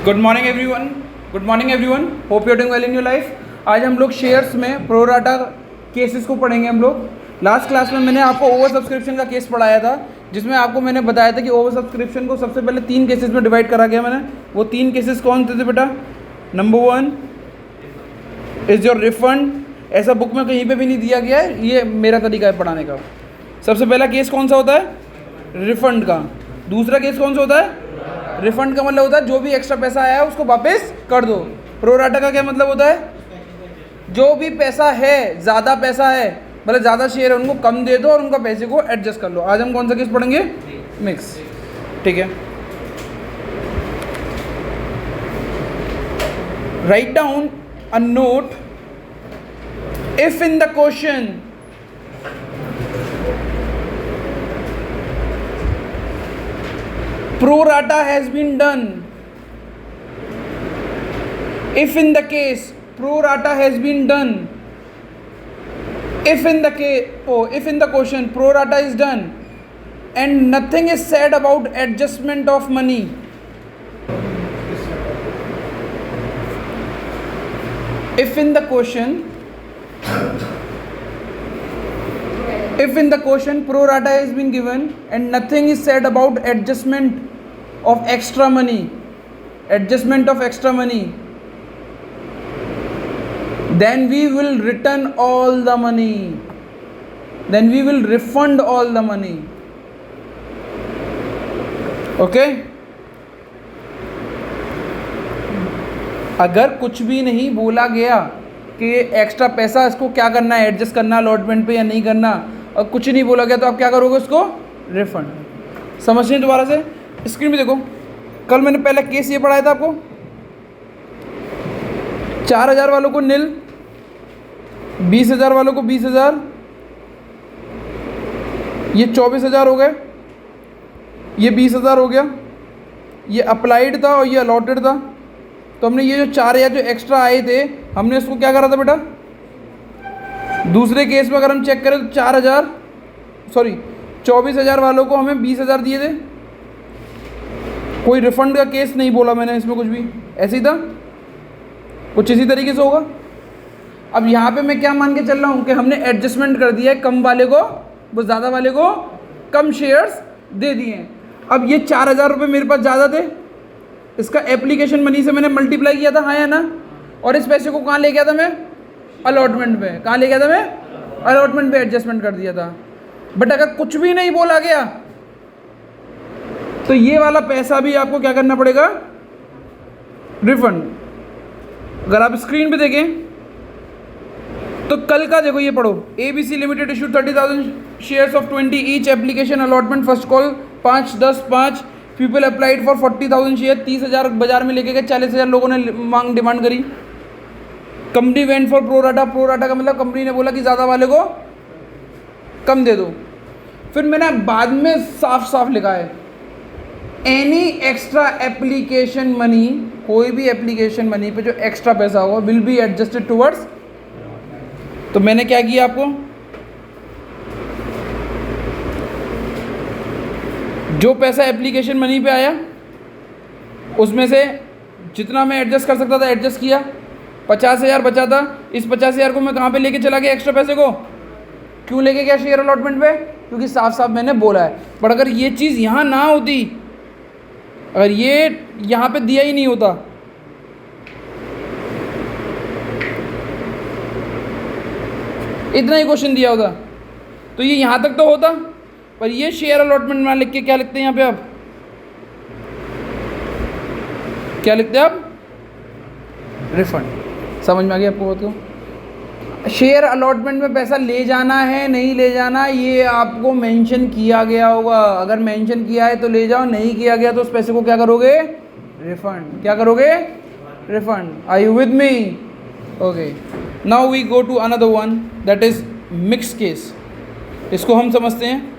Good morning everyone, hope you are doing well in your life. आज हम लोग shares में प्रोराटा केसेस को पढ़ेंगे। हम लोग लास्ट क्लास में मैंने आपको ओवर सब्सक्रिप्शन का केस पढ़ाया था, जिसमें आपको मैंने बताया था कि ओवर सब्सक्रिप्शन को सबसे पहले 3 केसेस में डिवाइड करा गया मैंने। वो 3 केसेस कौन थे बेटा? Number 1 is your refund. ऐसा बुक में कहीं पे भी नहीं दिया गया है, ये मेरा तरीका है पढ़ाने का। सबसे पहला केस कौन सा होता है? रिफंड का। दूसरा केस कौन सा होता है? रिफंड का मतलब होता है जो भी एक्स्ट्रा पैसा आया है उसको वापस कर दो। प्रोराटा का क्या मतलब होता है? जो भी पैसा है, ज़्यादा पैसा है, मतलब ज़्यादा शेयर है, उनको कम दे दो और उनका पैसे को एडजस्ट कर लो। आज हम कौन सा केस पढ़ेंगे? मिक्स। ठीक है, write down a note if in the question pro rata has been done, if in the case pro rata has been done, if in the question pro rata is done and nothing is said about adjustment of money, if in the question pro rata has been given and nothing is said about adjustment of extra money, then we will return all the money, then we will refund all the money. Okay? अगर कुछ भी नहीं बोला गया कि extra पैसा इसको क्या करना है, एडजस्ट करना अलॉटमेंट पे या नहीं करना, और कुछ नहीं बोला गया तो आप क्या करोगे? उसको रिफंड। समझिए दोबारा से, स्क्रीन पे देखो। कल मैंने पहला केस ये पढ़ाया था आपको, 4,000 वालों को नील, 20,000 वालों को 20,000, ये 24,000 हो गए, ये 20,000 हो गया, ये अप्लाइड था और ये अलॉटेड था। तो हमने ये जो 4,000 जो एक्स्ट्रा आए थे, हमने इसको क्या करा था बेटा? दूसरे केस में अगर हम चेक करें तो 24,000 वालों को हमें 20,000 दिए थे। कोई रिफंड का केस नहीं बोला मैंने इसमें, कुछ भी ऐसे ही था, कुछ इसी तरीके से होगा। अब यहाँ पे मैं क्या मान के चल रहा हूँ कि हमने एडजस्टमेंट कर दिया है, कम वाले को वो ज़्यादा वाले को कम शेयर्स दे दिए हैं। अब ये 4,000 रुपये मेरे पास ज़्यादा थे, इसका एप्लीकेशन मनी से मैंने मल्टीप्लाई किया था, हाँ या ना? और इस पैसे को कहाँ ले गया था मैं? अलॉटमेंट पे। कहाँ ले गया था मैं? अलॉटमेंट पे एडजस्टमेंट कर दिया था। बट अगर कुछ भी नहीं बोला गया तो ये वाला पैसा भी आपको क्या करना पड़ेगा? रिफंड। अगर आप स्क्रीन पे देखें तो कल का देखो, ये पढ़ो। ABC limited issue 30,000 shares of 20 each, application allotment first call 5, 10, 5 people applied for 40,000 share. 30,000 बाजार में लेके गए, 40,000 लोगों ने मांग डिमांड करी। कंपनी वेंट फॉर प्रोराटा का मतलब कंपनी ने बोला कि ज़्यादा वाले को कम दे दो। फिर मैंने बाद में साफ साफ लिखा है, एनी एक्स्ट्रा एप्लीकेशन मनी, कोई भी एप्लीकेशन मनी पे जो एक्स्ट्रा पैसा होगा विल बी एडजस्टेड टुवर्ड्स। तो मैंने क्या किया आपको, जो पैसा एप्लीकेशन मनी पे आया उसमें से जितना मैं एडजस्ट कर सकता था एडजस्ट किया। 50,000 बचा था, इस 50,000 को मैं कहाँ पे लेके चला गया? एक्स्ट्रा पैसे को क्यों लेके गया? शेयर अलॉटमेंट पे, क्योंकि साफ साफ मैंने बोला है। पर अगर ये चीज़ यहाँ ना होती, अगर ये यहाँ पे दिया ही नहीं होता, इतना ही क्वेश्चन दिया होता, तो ये यहाँ तक तो होता। पर ये शेयर अलॉटमेंट में लिख के क्या लिखते हैं यहाँ पे? आप क्या लिखते हैं? आप रिफंड। समझ में आ गया आपको? बात को शेयर अलॉटमेंट में पैसा ले जाना है नहीं ले जाना, ये आपको मेंशन किया गया होगा। अगर मेंशन किया है तो ले जाओ, नहीं किया गया तो उस पैसे को क्या करोगे? रिफंड। क्या करोगे? Refund. Are you with me? Okay, now we go to another one, that is mix case. इसको हम समझते हैं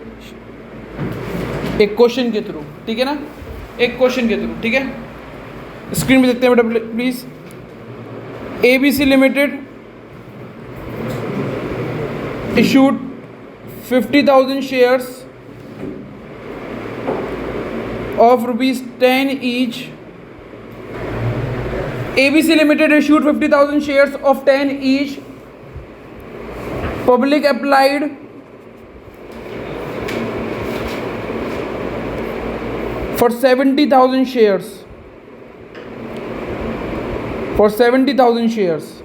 एक क्वेश्चन के थ्रू, ठीक है ना? एक क्वेश्चन के थ्रू, ठीक है? स्क्रीन पे देखते हैं बेटा please. ABC limited issued 50,000 shares of rupees 10 each ABC Limited issued 50,000 shares of 10 each. Public applied for 70,000 shares. For 70,000 shares.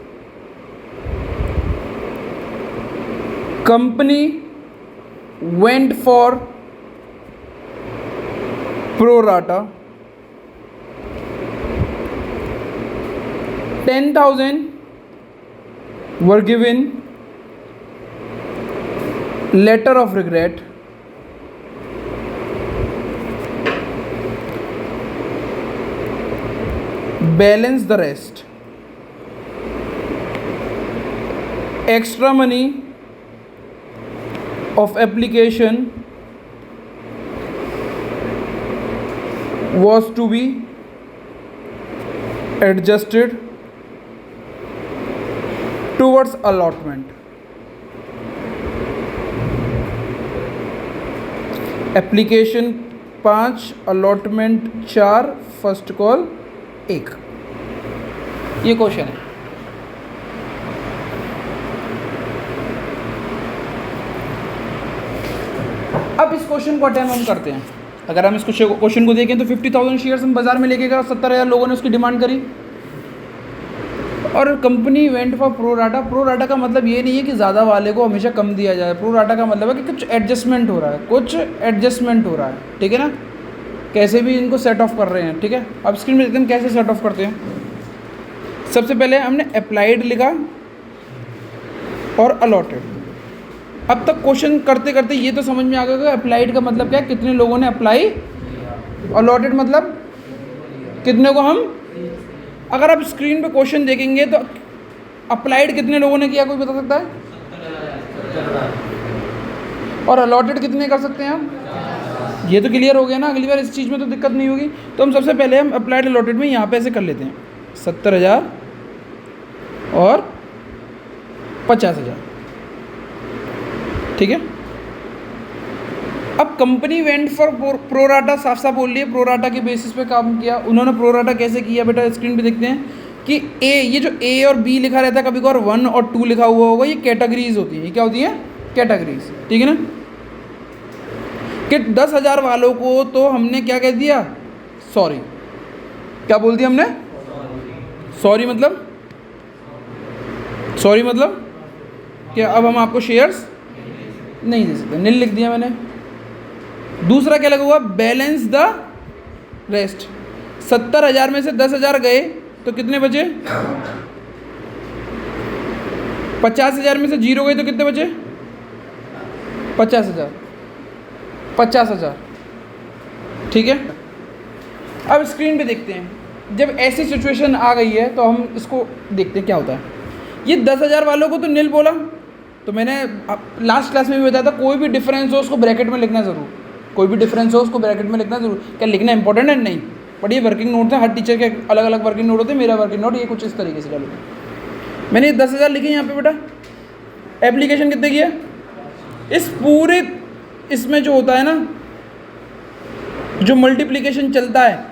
Company went for pro rata. 10,000 were given letter of regret. Balance the rest. Extra money of application was to be adjusted towards allotment. Application 5, allotment 4, first call 1. ये question है. अब इस question को attempt हम करते हैं. अगर हम इस क्वेश्चन को देखें तो 50,000 शेयर्स हम बाजार में लेके गए, 70,000 लोगों ने उसकी डिमांड करी और company went for pro rata. Pro rata का मतलब ये नहीं है कि ज़्यादा वाले को हमेशा कम दिया जाए. प्रो राटा का मतलब है कि कुछ एडजस्टमेंट हो रहा है, ठीक है ना. कैसे भी इनको सेट ऑफ कर रहे हैं, ठीक है. अब स्क्रीन में देखते हैं कैसे सेट ऑफ करते हैं. सबसे पहले हमने अप्लाइड लिखा और अलॉटेड. अब तक क्वेश्चन करते करते ये तो समझ में आ गया कि अप्लाइड का मतलब क्या है, कितने लोगों ने अप्लाई. अलॉटेड मतलब कितने को हम. अगर आप स्क्रीन पे क्वेश्चन देखेंगे तो अप्लाइड कितने लोगों ने किया, कोई बता सकता है. और अलॉटेड कितने कर सकते हैं हम. ये तो क्लियर हो गया ना. अगली बार इस चीज़ में तो दिक्कत नहीं होगी. तो हम सबसे पहले हम अप्लाइड अलॉटेड में यहाँ पे ऐसे कर लेते हैं 70,000 और 50,000, ठीक है. अब कंपनी वेंट फॉर प्रोराटा, साफ साफ बोल रही है प्रोराटा के बेसिस पे काम किया. उन्होंने प्रोराटा कैसे किया बेटा, स्क्रीन पे देखते हैं कि ये जो ए और बी लिखा रहता है, कभी कभार 1 और 2 लिखा हुआ होगा, ये कैटेगरीज होती हैं. ये क्या होती है, कैटेगरीज, ठीक है ना. कि 10,000 वालों को तो हमने क्या कह दिया, सॉरी. क्या बोल दिया हमने, सॉरी मतलब क्या अब हम आपको शेयर्स नहीं दे सकते, नील लिख दिया मैंने. दूसरा क्या लगा हुआ, बैलेंस द रेस्ट. 70,000 में से 10,000 गए तो कितने बचे, 50,000 में से 0 गए तो कितने बचे, 50,000, ठीक है. अब स्क्रीन पे देखते हैं, जब ऐसी सिचुएशन आ गई है तो हम इसको देखते हैं क्या होता है. ये 10,000 वालों को तो नील बोला, तो मैंने लास्ट क्लास में भी बताया था कोई भी डिफरेंस हो उसको ब्रैकेट में लिखना ज़रूर. क्या लिखना इंपॉर्टेंट है, नहीं. बट ये वर्किंग नोट था, हर टीचर के अलग अलग वर्किंग नोट होते हैं. मेरा वर्किंग नोट ये कुछ इस तरीके से डालू. मैंने 10,000 लिखे यहाँ पे बेटा. एप्लीकेशन कितने की है, इस पूरे इसमें जो होता है ना, जो मल्टीप्लिकेशन चलता है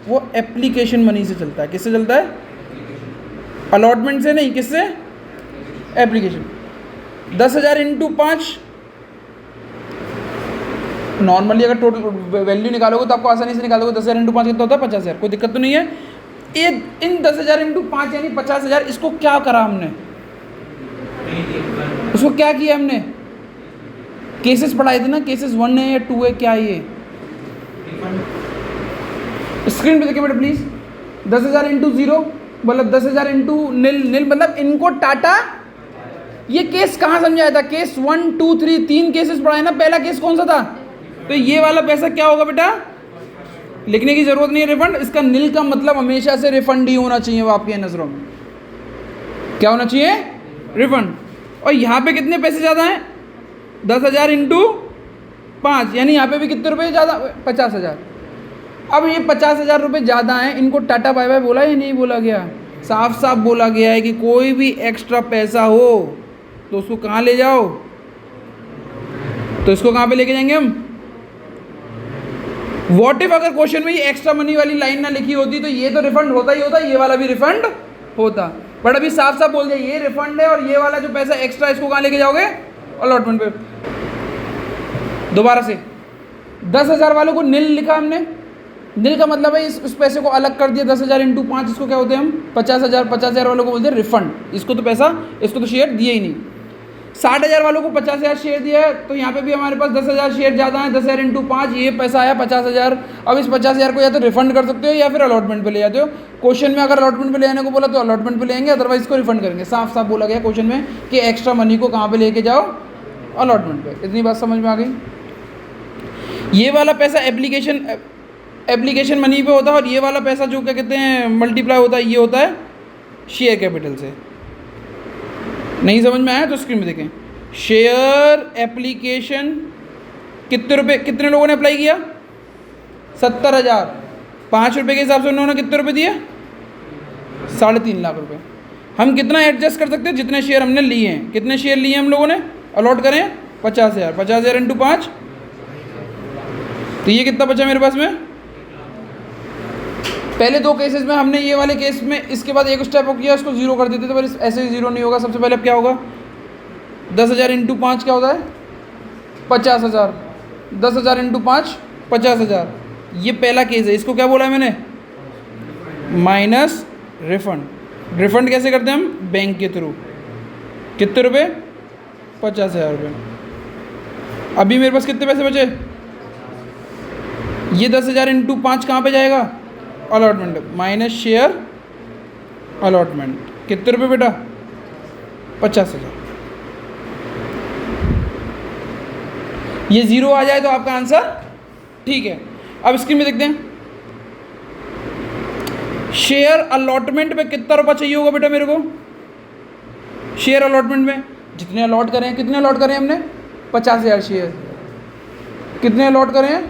वो एप्लीकेशन मनी से चलता है. किससे चलता है, अलॉटमेंट से नहीं, किससे, एप्लीकेशन. 10,000 इंटू 5, नॉर्मली अगर टोटल वैल्यू निकालोगे तो आपको आसानी से निकालोगे. 10,000 इंटू 5 कितना होता है, 50,000. कोई दिक्कत तो नहीं है. ये इन 10,000 इंटू 5 यानी 50,000, इसको क्या करा हमने, उसको क्या किया हमने, केसेस पढ़ाए थे ना, केसेस 1 है या 2 है, क्या ये स्क्रीन पे देखिए बेटा प्लीज. 10,000 इंटू 0 मतलब 10,000 इंटू नील मतलब इनको टाटा. ये केस कहाँ समझाया था, केस 1, 2, 3, 3 केसेस पढ़ाए ना. पहला केस कौन सा था, तो ये वाला पैसा क्या होगा बेटा, लिखने की जरूरत नहीं है, रिफंड. इसका नील का मतलब हमेशा से रिफंड ही होना चाहिए. वो आपकी नजरों में क्या होना चाहिए, रिफंड. और यहाँ पे कितने पैसे ज़्यादा हैं, 10,000 इंटू 5 यानी यहाँ पे भी कितने रुपए ज़्यादा, 50,000. अब ये 50,000 रुपये ज़्यादा हैं, इनको टाटा बाय बाय बोला या नहीं बोला गया, साफ साफ बोला गया है कि कोई भी एक्स्ट्रा पैसा हो तो उसको कहाँ ले जाओ, तो इसको कहाँ पे लेके जाएंगे हम, व्हाट इफ अगर क्वेश्चन में ये एक्स्ट्रा मनी वाली लाइन ना लिखी होती तो ये तो रिफंड होता ही होता, ये वाला भी रिफंड होता। बट अभी साफ साफ बोल दिया ये रिफंड है, और ये वाला जो पैसा एक्स्ट्रा इसको कहाँ लेके जाओगे? अलॉटमेंट पे। दोबारा से 10,000 वालों को नील लिखा हमने। नील का मतलब है इस पैसे को अलग कर दिया, 10,000 इंटू 5, इसको क्या होते हैं हम 50,000 वालों को बोलते हैं रिफंड। इसको तो पैसा, इसको तो शेयर दिए ही नहीं। 60,000 वालों को 50,000 शेयर दिया है, तो यहाँ पे भी हमारे पास 10,000 शेयर ज़्यादा है, 10,000 इंटू 5, ये पैसा आया 50,000। अब इस 50,000 को या तो रिफंड कर सकते हो या फिर अलॉटमेंट पे ले जाते हो। क्वेश्चन में अगर अलॉटमेंट पे ले जाने को बोला तो अलॉटमेंट पे लेंगे, अदरवाइज इसको रिफंड करेंगे। साफ साफ बोला गया क्वेश्चन में कि एक्स्ट्रा मनी को कहाँ पे लेके जाओ? अलॉटमेंट पे। इतनी बात समझ में आ गई? ये वाला पैसा एप्लीकेशन मनी पे होता है, और ये वाला पैसा जो क्या कहते हैं मल्टीप्लाई होता है, ये होता है शेयर कैपिटल से। नहीं समझ में आया तो स्क्रीन में देखें। शेयर एप्लीकेशन कितने रुपए, कितने लोगों ने अप्लाई किया? 70,000। 5 रुपये के हिसाब से उन्होंने कितने रुपए दिए? 3.5 लाख रुपए। हम कितना एडजस्ट कर सकते हैं? जितने शेयर हमने लिए हैं। कितने शेयर लिए हम लोगों ने? अलॉट करें 50,000। 50,000 इंटू 5, तो ये कितना बचा मेरे पास में? पहले 2 केसेस में हमने ये वाले केस में इसके बाद एक स्टेप किया, इसको जीरो कर देते थे, पर ऐसे ही जीरो नहीं होगा। सबसे पहले अब क्या होगा? 10,000 इंटू 5 क्या होता है? 50,000। 10,000 इंटू 5 50,000। ये पहला केस है। इसको क्या बोला है मैंने? Minus refund. रिफंड कैसे करते हैं हम? बैंक के थ्रू। कितने रुपए? 50,000 रुपये। अभी मेरे पास कितने पैसे बचे? ये 10,000 इंटू 5 कहाँ पे जाएगा? अलॉटमेंट। Minus share allotment. कितने रुपए बेटा? 50,000। ये जीरो आ जाए तो आपका आंसर ठीक है। अब स्क्रीन में देखते हैं। शेयर अलॉटमेंट पे कितना रुपया चाहिए होगा बेटा मेरे को? शेयर अलॉटमेंट में जितने अलॉट करें, कितने अलॉट करें हमने? 50,000 शेयर। कितने अलॉट करें?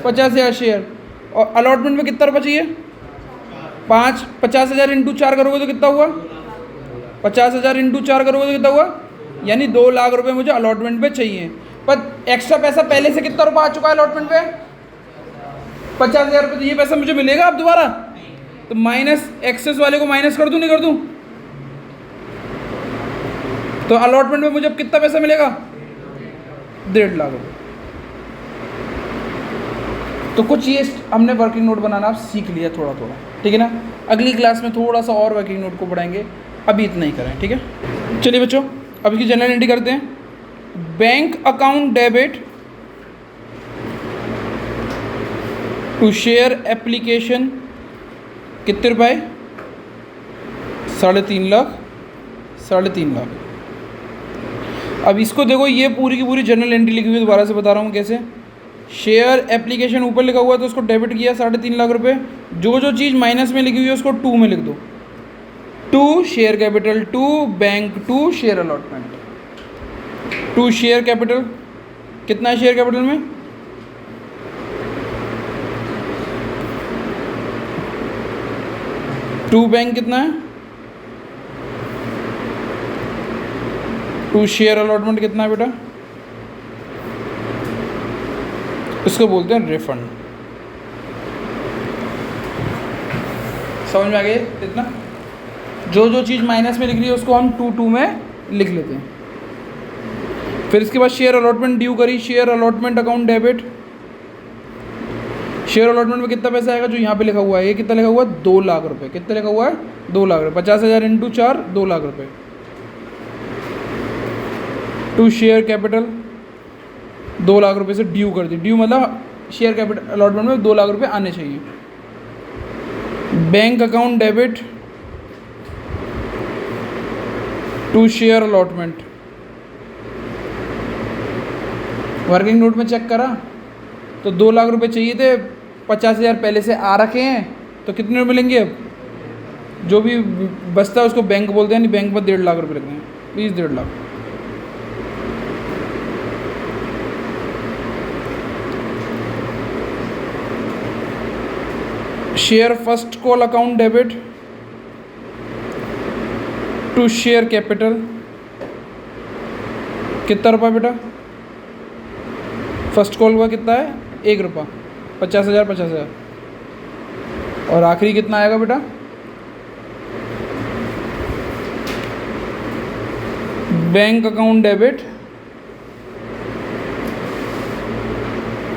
50,000 शेयर। और अलॉटमेंट में कितना रुपया चाहिए? 5। 50,000 इंटू 4 करोगे तो कितना हुआ? 50,000 इंटू 4 करोगे तो कितना हुआ? यानी 2 लाख रुपए मुझे अलॉटमेंट पे चाहिए। पर एक्स्ट्रा पैसा पहले से कितना रुपया आ चुका है अलॉटमेंट पे? 50,000 रुपये। तो ये पैसा मुझे मिलेगा अब दोबारा? तो माइनस एक्सेस वाले को माइनस कर दूं, नहीं कर दूं? तो अलॉटमेंट में मुझे अब कितना पैसा मिलेगा? 1.5 लाख रुपये। तो कुछ ये हमने वर्किंग नोट बनाना आप सीख लिया थोड़ा थोड़ा, ठीक है ना? अगली क्लास में थोड़ा सा और वर्किंग नोट को बढ़ाएंगे, अभी इतना ही करें, ठीक है? चलिए बच्चों, अब इसकी जनरल एंट्री करते हैं। Bank account debit to share application कितने रुपए? 3.5 लाख। 3.5 लाख। अब इसको देखो, ये पूरी की पूरी जनरल एंट्री लिखी हुई है। दोबारा से बता रहा हूँ कैसे। शेयर एप्लीकेशन ऊपर लिखा हुआ है तो उसको डेबिट किया 3.5 लाख रुपए। जो जो चीज़ माइनस में लिखी हुई है उसको 2 में लिख दो। 2 share capital, 2 bank, 2 share allotment. 2 share capital कितना है? शेयर कैपिटल में 2 बैंक कितना है? 2 शेयर अलॉटमेंट कितना है बेटा? इसको बोलते हैं रिफंड। समझ में आ गया इतना? जो जो चीज़ माइनस में लिख रही है उसको हम 2 में लिख लेते हैं। फिर इसके बाद शेयर अलॉटमेंट ड्यू करी। Share allotment account debit. Share allotment में कितना पैसा आएगा? जो यहाँ पे लिखा हुआ है, ये कितना लिखा हुआ है? 2 लाख रुपए। कितना लिखा हुआ है? 2 लाख रुपए। 50,000 इंटू 4, 2 लाख रुपए। 2 शेयर कैपिटल 2 लाख रुपए से ड्यू कर दी। ड्यू मतलब शेयर कैपिटल अलॉटमेंट में 2 लाख रुपए आने चाहिए। Bank account debit to share allotment. Working note में चेक करा तो 2 लाख रुपए चाहिए थे, 50,000 पहले से आ रखे हैं, तो कितने मिलेंगे? अब जो भी बचता है उसको बैंक बोलते हैं। नहीं, बैंक पर 1.5 लाख रुपए लगते हैं। Please 1.5 lakh. Share first call account debit to share capital कितना रुपया बेटा? फर्स्ट कॉल हुआ कितना है? 1 रुपया। 50,000 50,000। और आखिरी कितना आएगा बेटा? Bank account debit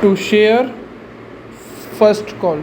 to share first call.